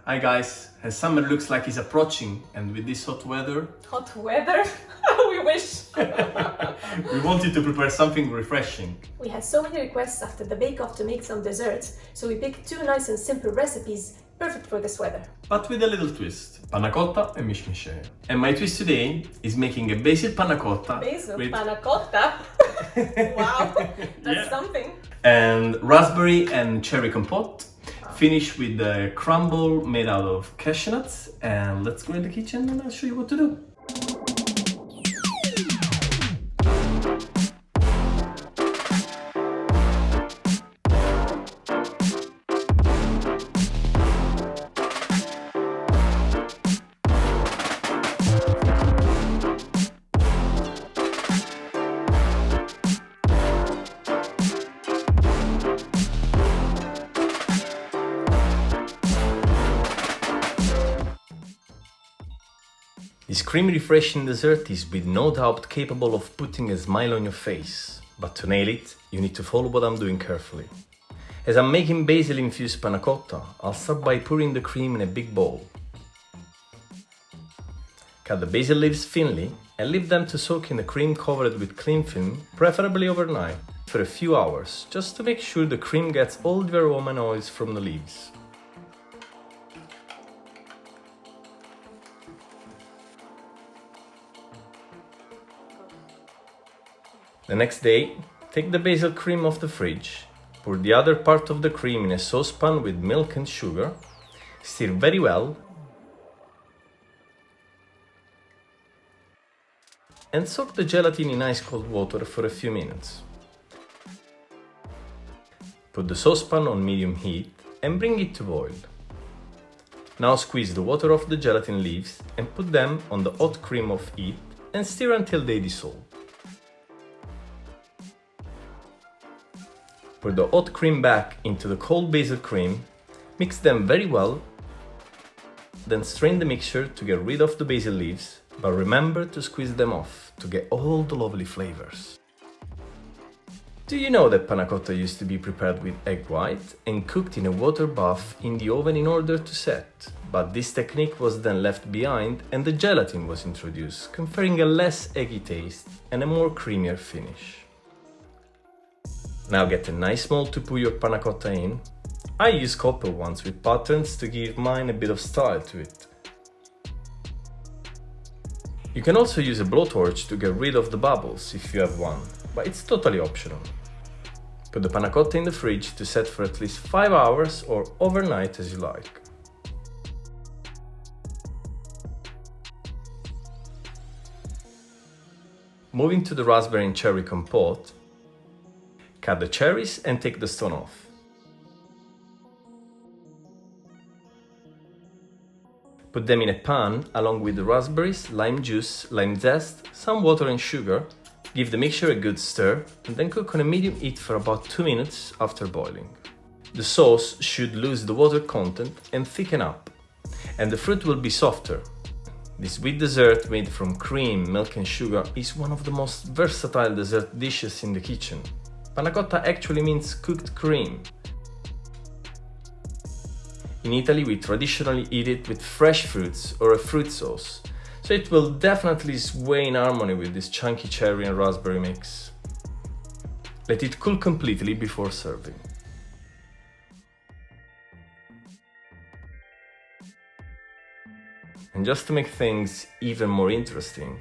Hi guys, as summer looks like it's approaching and with this hot weather, Hot weather? We wish! we wanted to prepare something refreshing. We had so many requests after the bake-off to make some desserts, so we picked two nice and simple recipes, perfect for this weather. But with a little twist, panna cotta and mishmishe. And my twist today is making a basil panna cotta Basil with panna cotta? Wow, that's Yeah. something. and raspberry and cherry compote. Finish with the crumble made out of cashew nuts. And let's go in the kitchen and I'll show you what to do. This creamy refreshing dessert is with no doubt capable of putting a smile on your face. But to nail it, you need to follow what I'm doing carefully. As I'm making basil infused panna cotta, I'll start by pouring the cream in a big bowl. Cut the basil leaves thinly and leave them to soak in the cream covered with cling film, preferably overnight, for a few hours, just to make sure the cream gets all the aroma and oils from the leaves. The next day, take the basil cream off the fridge, pour the other part of the cream in a saucepan with milk and sugar, stir very well, and soak the gelatin in ice cold water for a few minutes. Put the saucepan on medium heat and bring it to boil. Now squeeze the water off the gelatin leaves and put them on the hot cream of it and stir until they dissolve. Pour the hot cream back into the cold basil cream, mix them very well, then strain the mixture to get rid of the basil leaves, but remember to squeeze them off to get all the lovely flavors. Do you know that panna cotta used to be prepared with egg white and cooked in a water bath in the oven in order to set? But this technique was then left behind and the gelatin was introduced, conferring a less eggy taste and a more creamier finish. Now get a nice mold to put your panna cotta in. I use copper ones with patterns to give mine a bit of style to it. You can also use a blowtorch to get rid of the bubbles if you have one, but it's totally optional. Put the panna cotta in the fridge to set for at least 5 hours or overnight as you like. Moving to the raspberry and cherry compote, cut the cherries and take the stone off. Put them in a pan along with the raspberries, lime juice, lime zest, some water and sugar. Give the mixture a good stir and then cook on a medium heat for about 2 minutes after boiling. The sauce should lose the water content and thicken up, and the fruit will be softer. This sweet dessert made from cream, milk and sugar is one of the most versatile dessert dishes in the kitchen. Panna cotta actually means cooked cream. In Italy, we traditionally eat it with fresh fruits or a fruit sauce, so it will definitely sway in harmony with this chunky cherry and raspberry mix. Let it cool completely before serving. And just to make things even more interesting,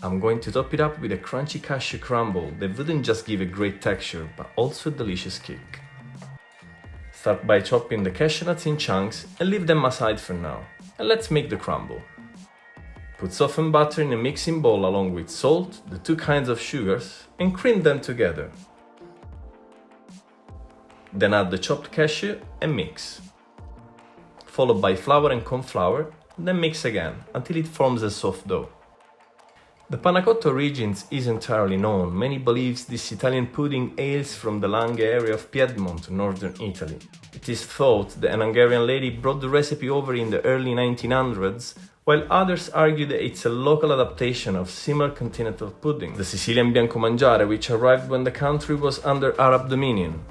I'm going to top it up with a crunchy cashew crumble that wouldn't just give a great texture, but also a delicious kick. Start by chopping the cashew nuts in chunks and leave them aside for now. And let's make the crumble. Put softened butter in a mixing bowl along with salt, the 2 kinds of sugars, and cream them together. Then add the chopped cashew and mix. Followed by flour and corn flour, then mix again until it forms a soft dough. The panna cotta origins is entirely known. Many believe this Italian pudding hails from the Langhe area of Piedmont, northern Italy. It is thought that an Hungarian lady brought the recipe over in the early 1900s, while others argue that it's a local adaptation of similar continental pudding, the Sicilian bianco mangiare, which arrived when the country was under Arab dominion.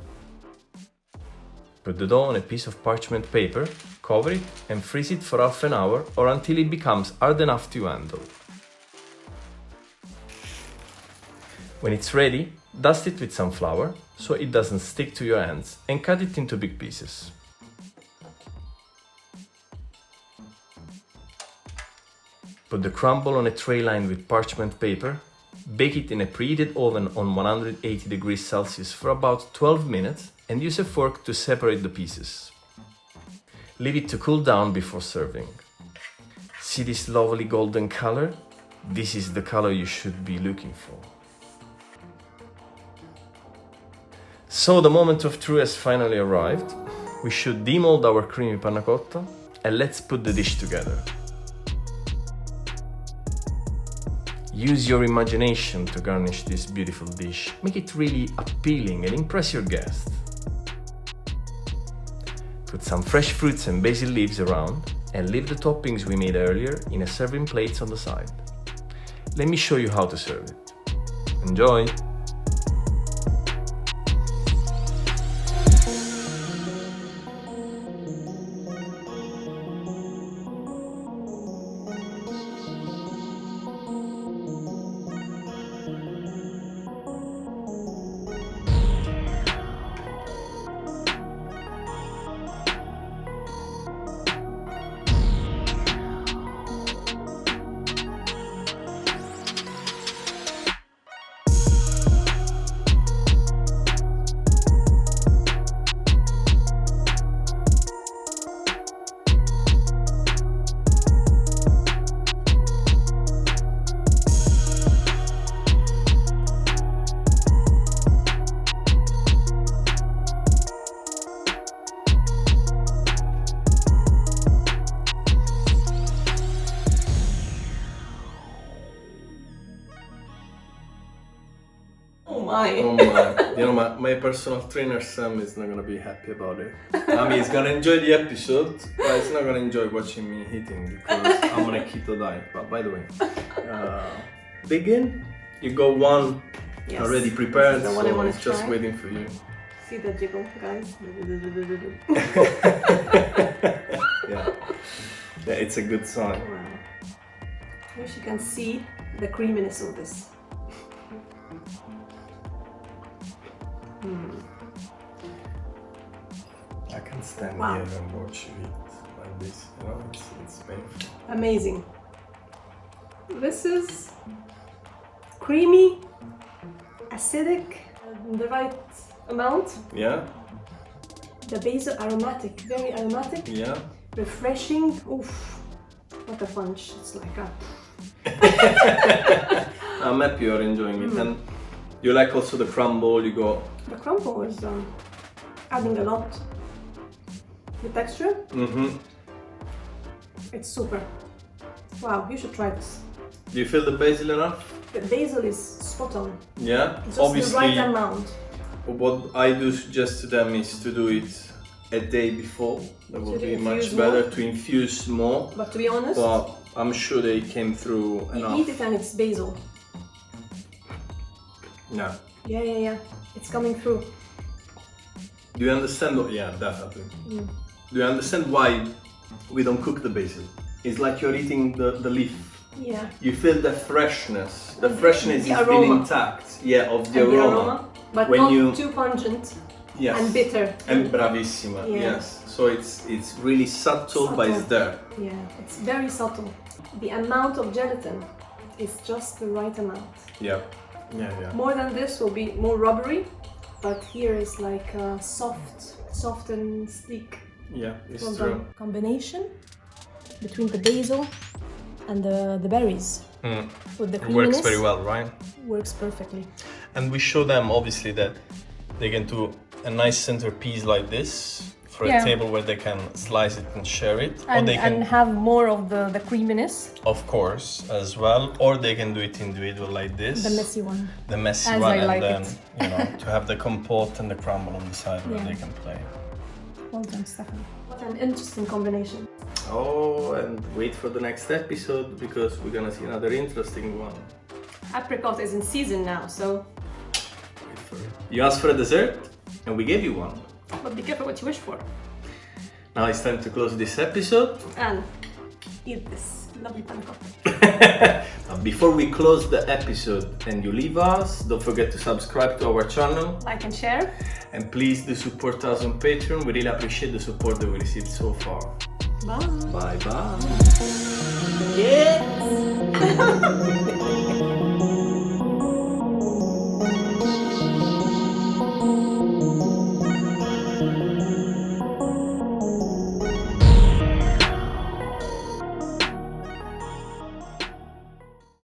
Put the dough on a piece of parchment paper, cover it and freeze it for half an hour or until it becomes hard enough to handle. When it's ready, dust it with some flour so it doesn't stick to your hands and cut it into big pieces. Put the crumble on a tray lined with parchment paper, bake it in a preheated oven on 180 degrees Celsius for about 12 minutes and use a fork to separate the pieces. Leave it to cool down before serving. See this lovely golden color? This is the color you should be looking for. So the moment of truth has finally arrived. We should demold our creamy panna cotta and let's put the dish together. Use your imagination to garnish this beautiful dish. Make it really appealing and impress your guests. Put some fresh fruits and basil leaves around and leave the toppings we made earlier in a serving plate on the side. Let me show you how to serve it. Enjoy! Oh my! Oh my, you know, my personal trainer Sam is not gonna be happy about it. I mean, he's gonna enjoy the episode, but he's not gonna enjoy watching me eating because I'm on a keto diet. But by the way, begin. You got one Yes. already prepared, This is the one I so wanna it's just try. waiting for you. See the jiggle, guys? Yeah, yeah, it's a good sign. Wow. I wish you can see the creaminess of this. I can stand Wow. here and watch you eat like this. You know, it's painful. Amazing. This is creamy, acidic, the right amount. Yeah, The basil aromatic, very aromatic, yeah. refreshing. Oof, what a punch! It's like a I'm happy you're enjoying it, and you like also the crumble. You go. the crumble is adding a lot. The texture, it's super. Wow, you should try this. Do you feel the basil enough? The basil is spot on. Yeah. Just Obviously, the right amount. what I do suggest to them is to do it a day before. That would To be infuse much more? better to infuse more. But to be honest, But I'm sure they came through you enough. eat it and it's basil. Yeah. Yeah. It's coming through. Do you understand? Yeah, definitely. Do you understand why we don't cook the basil? It's like you're eating the leaf. Yeah. You feel the freshness. The freshness The is still aroma. intact. Yeah, of the And aroma. but When not you- too pungent Yes. and bitter. And bravissima. Yeah. Yes. So it's really subtle, but it's there. Yeah, it's very subtle. The amount of gelatin is just the right amount. Yeah. Yeah. More than this will be more rubbery, but here is like soft and sleek. Yeah, it's Well true. done. Combination between the basil and the berries with the creaminess Works very well, right? works perfectly. And we show them obviously that they can do a nice centerpiece like this for Yeah. a table where they can slice it and share it, or And, they can, and have more of the creaminess, of course, as well, or they can do it individual like this, the messy one. the messy as one, I and like then it. you know to have the compote and the crumble on the side where Yeah. they can play. Well done, Stefan. What an interesting combination. Oh, and wait for the next episode because we're gonna see another interesting one. Apricot is in season now, so Wait for it. You asked for a dessert, and we gave you one. but be careful what you wish for. Now it's time to close this episode. And eat this lovely pancake. Before we close the episode and you leave us, don't forget to subscribe to our channel. Like and share. And please do support us on Patreon. We really appreciate the support that we received so far. Bye. Bye bye. Yeah!